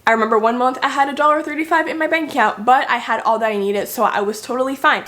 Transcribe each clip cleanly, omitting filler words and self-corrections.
I remember one month I had $1.35 in my bank account, but I had all that I needed, so I was totally fine.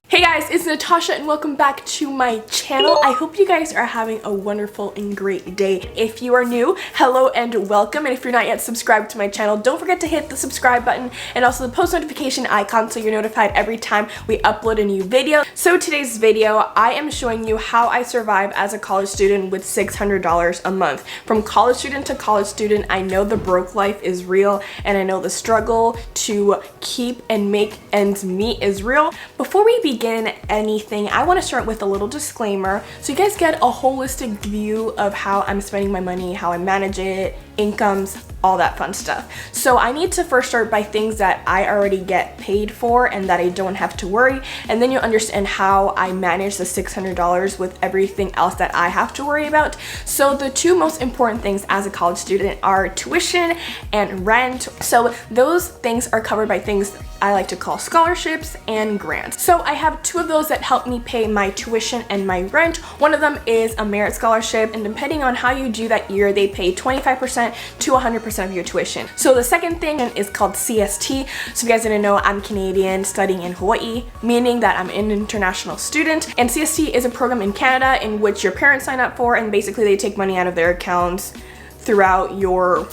Hey guys, it's Natasha and welcome back to my channel. I hope you guys are having a wonderful and great day. If you are new, hello and welcome. And if you're not yet subscribed to my channel, don't forget to hit the subscribe button and also the post notification icon so you're notified every time we upload a new video. So today's video, I am showing you how I survive as a college student with $600 a month. From college student to college student, I know the broke life is real and I know the struggle to keep and make ends meet is real. Before we begin anything, I want to start with a little disclaimer so you guys get a holistic view of how I'm spending my money, how I manage it, incomes, all that fun stuff. So I need to first start by things that I already get paid for and that I don't have to worry, and then you'll understand how I manage the $600 with everything else that I have to worry about. So the two most important things as a college student are tuition and rent. So those things are covered by things I like to call scholarships and grants. So I have two of those that help me pay my tuition and my rent. One of them is a merit scholarship, and depending on how you do that year, they pay 25% to 100% of your tuition. So the second thing is called CST. So if you guys didn't know, I'm Canadian studying in Hawaii, meaning that I'm an international student. And CST is a program in Canada in which your parents sign up for, and basically they take money out of their accounts throughout your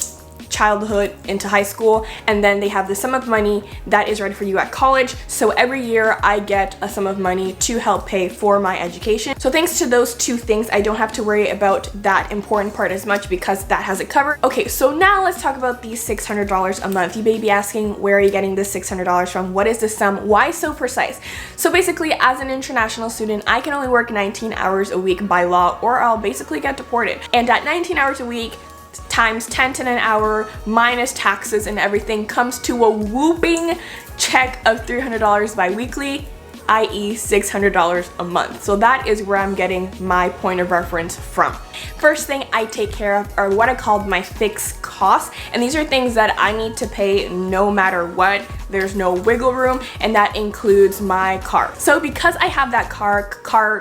childhood into high school, and then they have the sum of money that is ready for you at college. So every year I get a sum of money to help pay for my education. So thanks to those two things, I don't have to worry about that important part as much because that has it covered. Okay, so now let's talk about these $600 a month. You may be asking, where are you getting this $600 from? What is the sum? Why so precise? So basically, as an international student, I can only work 19 hours a week by law, or I'll basically get deported. And at 19 hours a week times 10 an hour minus taxes and everything comes to a whooping check of $300 bi-weekly, i.e. $600 a month. So that is where I'm getting my point of reference from. First thing I take care of are what I call my fixed costs, and these are things that I need to pay no matter what. There's no wiggle room, and that includes my car. So because I have that car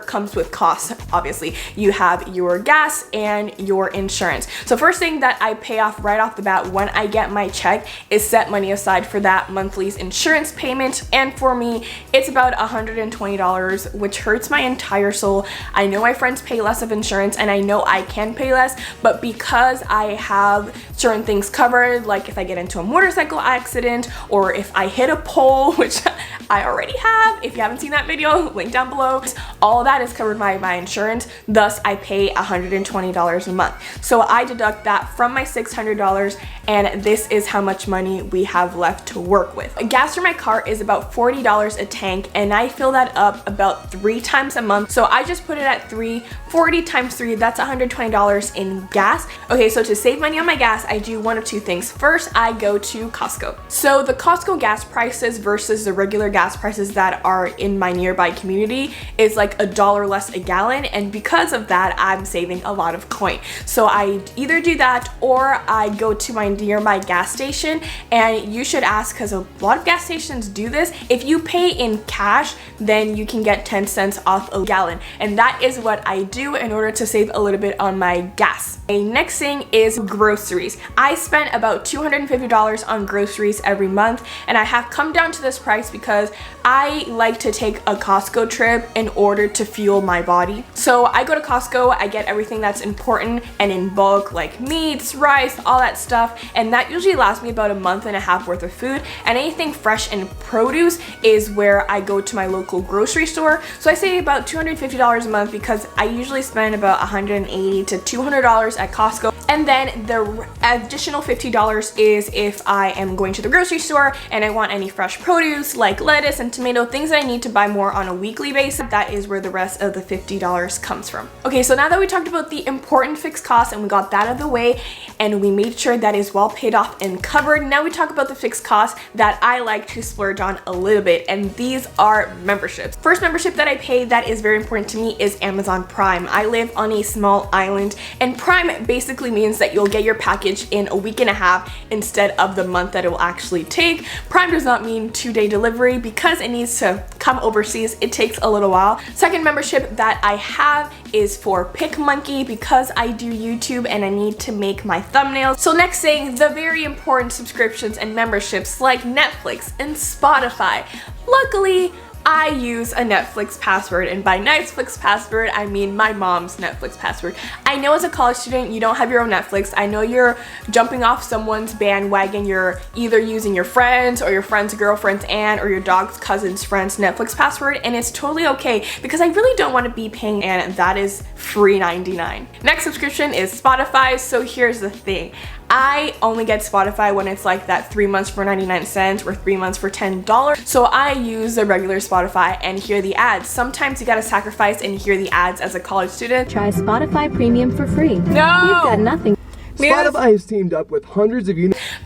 comes with costs, obviously. You have your gas and your insurance. So first thing that I pay off right off the bat when I get my check is set money aside for that monthly's insurance payment, and for me, it's about $120, which hurts my entire soul. I know my friends pay less of insurance, and I know I can pay less, but because I have certain things covered, like if I get into a motorcycle accident or if I hit a pole, which I already have, if you haven't seen that video, link down below, all of that is covered by my insurance. Thus I pay $120 a month. So I deduct that from my $600, and this is how much money we have left to work with. Gas for my car is about $40 a tank, and I fill that up about 3 times a month. So I just put it at 40 times 3, that's $120 in gas. Okay, so to save money on my gas, I do one of two things. First, I go to Costco. So the Costco gas prices versus the regular gas prices that are in my nearby community is like $1 less a gallon, and because of that, I'm saving a lot of coin. So I either do that or I go to my nearby gas station, and you should ask because a lot of gas stations do this. If you pay in cash, then you can get 10 cents off a gallon, and that is what I do in order to save a little bit on my gas. Okay, next thing is groceries. I spend about $250 on groceries every month, and I have come down to this price because I like to take a Costco trip in order to fuel my body. So I go to Costco, I get everything that's important and in bulk, like meats, rice, all that stuff, and that usually lasts me about a month and a half worth of food. And anything fresh and produce is where I go to my local grocery store. So I save about $250 a month because I usually spend about $180 to $200 at Costco. And then the additional $50 is if I am going to the grocery store and I want any fresh produce like lettuce and tomato, things that I need to buy more on a weekly basis. That is where the rest of the $50 comes from. Okay, so now that we talked about the important fixed costs and we got that out of the way and we made sure that is well paid off and covered, now we talk about the fixed costs that I like to splurge on a little bit, and these are memberships. First membership that I pay that is very important to me is Amazon Prime. I live on a small island, and Prime basically means that you'll get your package in a week and a half instead of the month that it will actually take. Prime does not mean 2-day delivery because it needs to come overseas, it takes a little while. Second membership that I have is for PicMonkey because I do YouTube and I need to make my thumbnails. So next thing, the very important subscriptions and memberships like Netflix and Spotify. Luckily, I use a Netflix password, and by Netflix password, I mean my mom's Netflix password. I know as a college student, you don't have your own Netflix. I know you're jumping off someone's bandwagon. You're either using your friends or your friend's girlfriend's aunt or your dog's cousin's friend's Netflix password, and it's totally okay because I really don't want to be paying, and that is free $99. Next subscription is Spotify. So here's the thing. I only get Spotify when it's like that 3 months for 99 cents or 3 months for $10. So I use the regular Spotify and hear the ads. Sometimes you gotta sacrifice and hear the ads as a college student. Try Spotify Premium for free. No! You've got nothing. Spotify has teamed up with hundreds of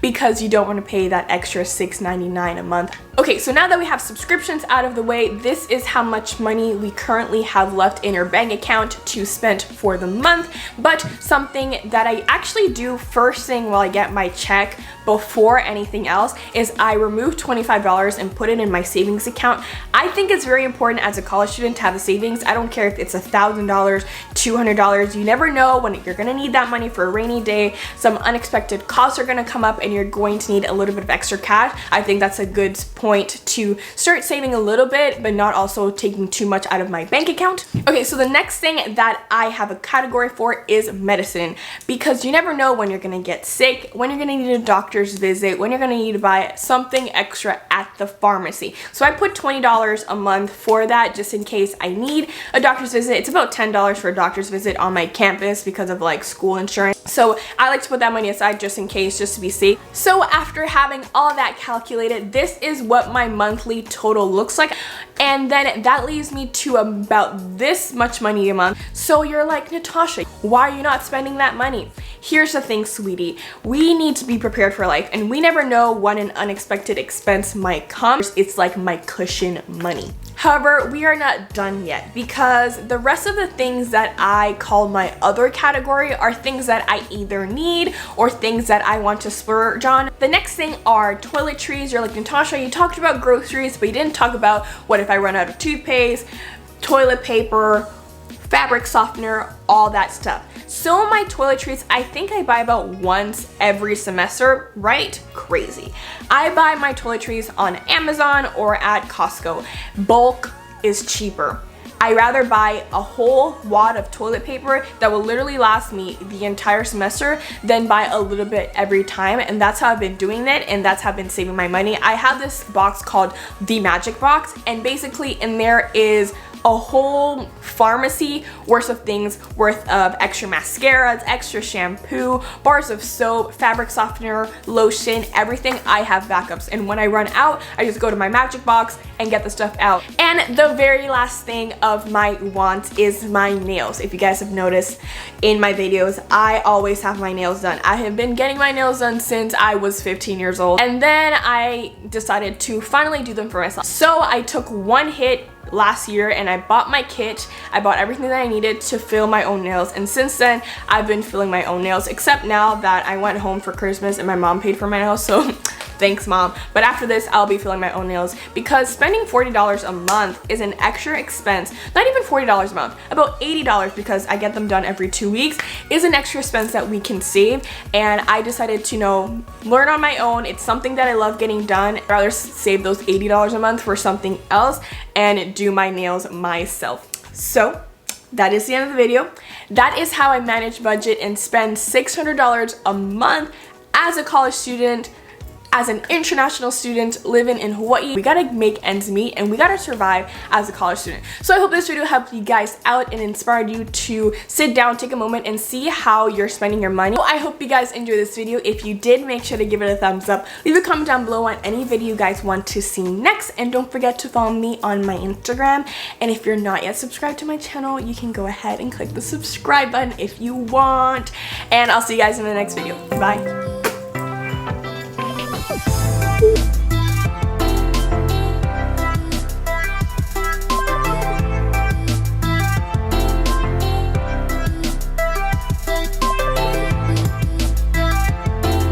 because you don't want to pay that extra $6.99 a month. Okay, so now that we have subscriptions out of the way, this is how much money we currently have left in our bank account to spend for the month. But something that I actually do first thing while I get my check before anything else is I remove $25 and put it in my savings account. I think it's very important as a college student to have a savings. I don't care if it's $1,000, $200. You never know when you're gonna need that money for a rainy day. Some unexpected costs are gonna come up and you're going to need a little bit of extra cash. I think that's a good point to start saving a little bit, but not also taking too much out of my bank account. Okay, so the next thing that I have a category for is medicine, because you never know when you're gonna get sick, when you're gonna need a doctor's visit, when you're gonna need to buy something extra at the pharmacy. So I put $20 a month for that just in case I need a doctor's visit. It's about $10 for a doctor's visit on my campus because of like school insurance. So I like to put that money aside just in case, just to be safe. So after having all that calculated, this is what my monthly total looks like. And then that leaves me to about this much money a month. So you're like, Natasha, why are you not spending that money? Here's the thing, sweetie. We need to be prepared for life, and we never know when an unexpected expense might come. It's like my cushion money. However, we are not done yet because the rest of the things that I call my other category are things that I either need or things that I want to splurge on. The next thing are toiletries. You're like, Natasha, you talked about groceries, but you didn't talk about what if I run out of toothpaste, toilet paper, fabric softener, all that stuff. So my toiletries, I think I buy about once every semester, right? Crazy. I buy my toiletries on Amazon or at Costco. Bulk is cheaper. I rather buy a whole wad of toilet paper that will literally last me the entire semester than buy a little bit every time, and that's how I've been doing it, and that's how I've been saving my money. I have this box called the Magic Box, and basically in there is a whole pharmacy worth of things, worth of extra mascaras, extra shampoo, bars of soap, fabric softener, lotion, everything. I have backups, and when I run out, I just go to my Magic Box and get the stuff out. And the very last thing of my wants is my nails. If you guys have noticed in my videos, I always have my nails done. I have been getting my nails done since I was 15 years old, and then I decided to finally do them for myself. So I took one hit last year and I bought my kit. I bought everything that I needed to fill my own nails, and since then I've been filling my own nails, except now that I went home for Christmas and my mom paid for my nails, so thanks mom. But after this I'll be filling my own nails because spending $40 a month is an extra expense. Not even $40 a month, about $80 because I get them done every 2 weeks is an extra expense that we can save, and I decided to, you know, learn on my own. It's something that I love getting done. I'd rather save those $80 a month for something else and do my nails myself. So that is the end of the video. That is how I manage budget and spend $600 a month as a college student, as an international student living in Hawaii. We gotta make ends meet and we gotta survive as a college student. So I hope this video helped you guys out and inspired you to sit down, take a moment, and see how you're spending your money. So I hope you guys enjoyed this video. If you did, make sure to give it a thumbs up. Leave a comment down below on any video you guys want to see next, and don't forget to follow me on my Instagram. And if you're not yet subscribed to my channel, you can go ahead and click the subscribe button if you want. And I'll see you guys in the next video. Bye.